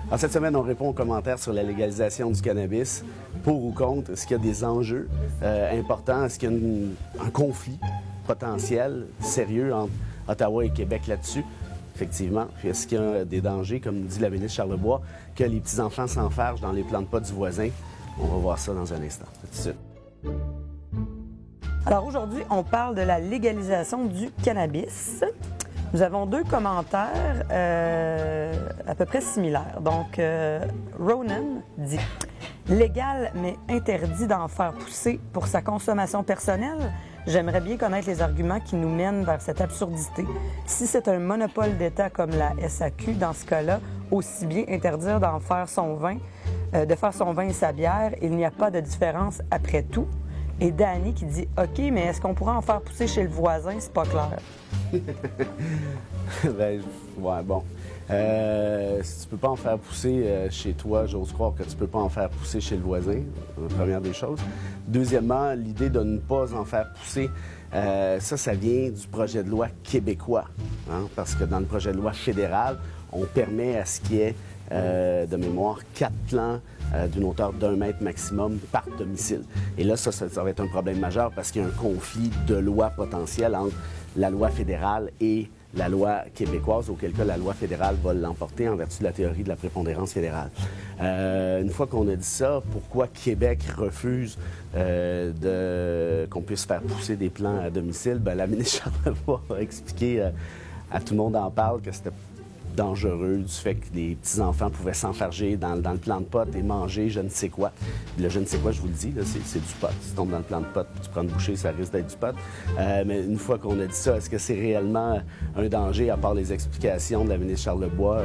Alors, cette semaine, on répond aux commentaires sur la légalisation du cannabis. Pour ou contre, est-ce qu'il y a des enjeux importants? Est-ce qu'il y a un conflit potentiel, sérieux, entre Ottawa et Québec là-dessus? Effectivement. Puis est-ce qu'il y a des dangers, comme dit la ministre Charlebois, que les petits-enfants s'enfargent dans les plants de pot du voisin? On va voir ça dans un instant. Tout de suite. Alors aujourd'hui, on parle de la légalisation du cannabis. Nous avons deux commentaires à peu près similaires. Donc, Ronan dit « Légal, mais interdit d'en faire pousser pour sa consommation personnelle? J'aimerais bien connaître les arguments qui nous mènent vers cette absurdité. Si c'est un monopole d'État comme la SAQ, dans ce cas-là, aussi bien interdire d'en faire son vin, de faire son vin et sa bière, il n'y a pas de différence après tout. » Et Danny qui dit « OK, mais est-ce qu'on pourrait en faire pousser chez le voisin? C'est pas clair. » Ben, ouais, bon. Si tu peux pas en faire pousser chez toi, j'ose croire que tu peux pas en faire pousser chez le voisin, première des choses. Deuxièmement, l'idée de ne pas en faire pousser, ça vient du projet de loi québécois. Hein, parce que dans le projet de loi fédéral, on permet à ce qu'il y ait, de mémoire, 4 plants d'une hauteur d'1 mètre maximum par domicile. Et là, ça va être un problème majeur parce qu'il y a un conflit de loi potentiel entre la loi fédérale et la loi québécoise, auquel cas la loi fédérale va l'emporter en vertu de la théorie de la prépondérance fédérale. Une fois qu'on a dit ça, pourquoi Québec refuse qu'on puisse faire pousser des plants à domicile? Bien, la ministre Charlebois a expliqué à tout le monde en parle que c'était dangereux du fait que les petits-enfants pouvaient s'enfarger dans le plant de pot et manger je ne sais quoi. Le je ne sais quoi, je vous le dis, c'est du pot. Si tu tombes dans le plant de pot, tu prends une bouchée, ça risque d'être du pot. Mais une fois qu'on a dit ça, est-ce que c'est réellement un danger, à part les explications de la ministre Charlebois?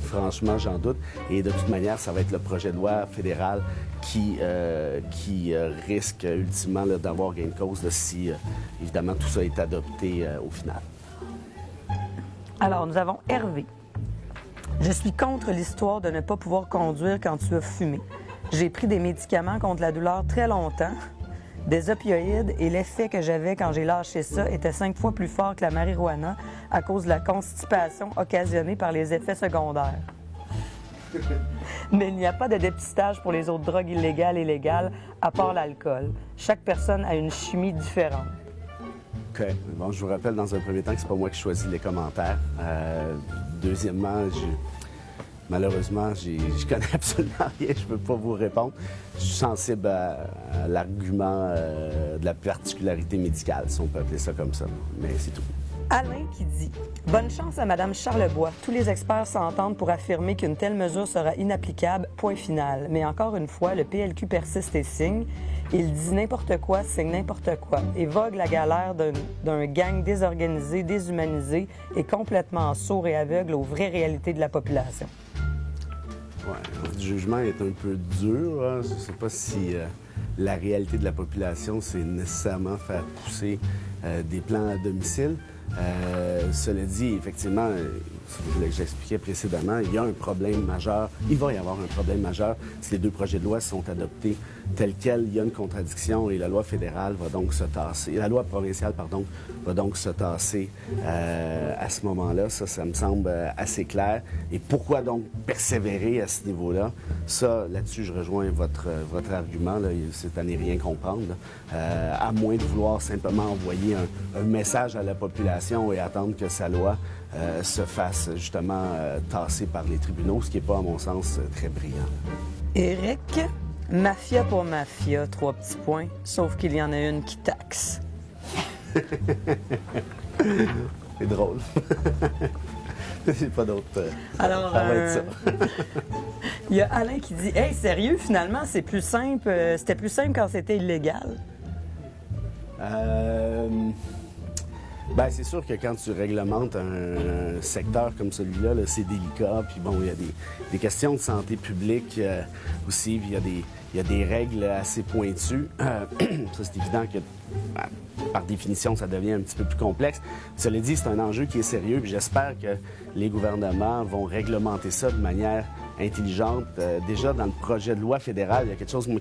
Franchement, j'en doute. Et de toute manière, ça va être le projet de loi fédéral qui risque ultimement d'avoir gain de cause si, évidemment, tout ça est adopté au final. Alors, nous avons Hervé. Je suis contre l'histoire de ne pas pouvoir conduire quand tu as fumé. J'ai pris des médicaments contre la douleur très longtemps, des opioïdes, et l'effet que j'avais quand j'ai lâché ça était 5 fois plus fort que la marijuana à cause de la constipation occasionnée par les effets secondaires. Mais il n'y a pas de dépistage pour les autres drogues illégales et légales, à part l'alcool. Chaque personne a une chimie différente. OK. Bon, je vous rappelle dans un premier temps que c'est pas moi qui choisis les commentaires. Deuxièmement, malheureusement, je connais absolument rien, je peux pas vous répondre. Je suis sensible à l'argument de la particularité médicale, si on peut appeler ça comme ça, mais c'est tout. Alain qui dit « Bonne chance à Mme Charlebois. Tous les experts s'entendent pour affirmer qu'une telle mesure sera inapplicable, point final. Mais encore une fois, le PLQ persiste et signe. Il dit n'importe quoi, signe n'importe quoi. Et vogue la galère d'un gang désorganisé, déshumanisé et complètement sourd et aveugle aux vraies réalités de la population. » Oui, le jugement est un peu dur. Hein. Je ne sais pas si la réalité de la population, c'est nécessairement faire pousser des plants à domicile. Cela dit, effectivement, j'expliquais précédemment, il y a un problème majeur, il va y avoir un problème majeur si les deux projets de loi sont adoptés tels quels. Il y a une contradiction et la loi fédérale va donc se tasser, la loi provinciale, pardon, va donc se tasser à ce moment-là. Ça me semble assez clair. Et pourquoi donc persévérer à ce niveau-là? Ça, là-dessus, je rejoins votre argument. Là, c'est à n'y rien comprendre. À moins de vouloir simplement envoyer un message à la population et attendre que sa loi se fasse justement tasser par les tribunaux, ce qui n'est pas, à mon sens, très brillant. Éric, mafia pour mafia, 3 petits points, sauf qu'il y en a une qui taxe. C'est drôle. C'est pas d'autre. Alors, ça va être ça. Il y a Alain qui dit « Hey, sérieux, finalement, c'est plus simple. C'était plus simple quand c'était illégal. » Bien, c'est sûr que quand tu réglementes un secteur comme celui-là, là, c'est délicat. Puis bon, il y a des questions de santé publique aussi. Puis il y a des règles assez pointues. Ça, c'est évident que, par définition, ça devient un petit peu plus complexe. Cela dit, c'est un enjeu qui est sérieux. Puis j'espère que les gouvernements vont réglementer ça de manière intelligente. Déjà, dans le projet de loi fédéral, il y a quelque chose moi,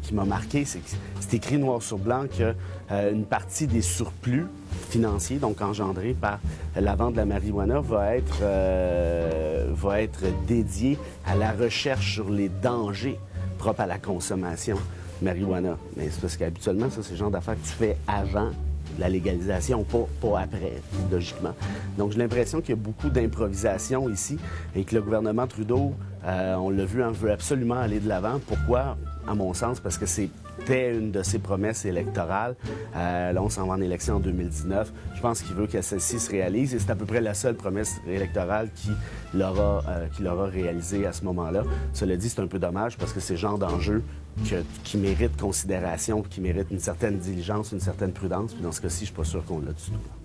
qui m'a marqué. C'est écrit noir sur blanc qu'une partie des surplus financier, donc engendré par la vente de la marijuana, va être dédié à la recherche sur les dangers propres à la consommation de marijuana. Mais c'est parce qu'habituellement, ça, c'est le genre d'affaires que tu fais avant la légalisation, pas après, logiquement. Donc, j'ai l'impression qu'il y a beaucoup d'improvisation ici et que le gouvernement Trudeau, on l'a vu, veut absolument aller de l'avant. Pourquoi? À mon sens, parce que c'était une de ses promesses électorales. Là, on s'en va en élection en 2019. Je pense qu'il veut que celle-ci se réalise et c'est à peu près la seule promesse électorale qu'il aura réalisée à ce moment-là. Cela dit, c'est un peu dommage parce que c'est le genre d'enjeu qui mérite considération, qui mérite une certaine diligence, une certaine prudence. Puis dans ce cas-ci, je ne suis pas sûr qu'on l'a du tout.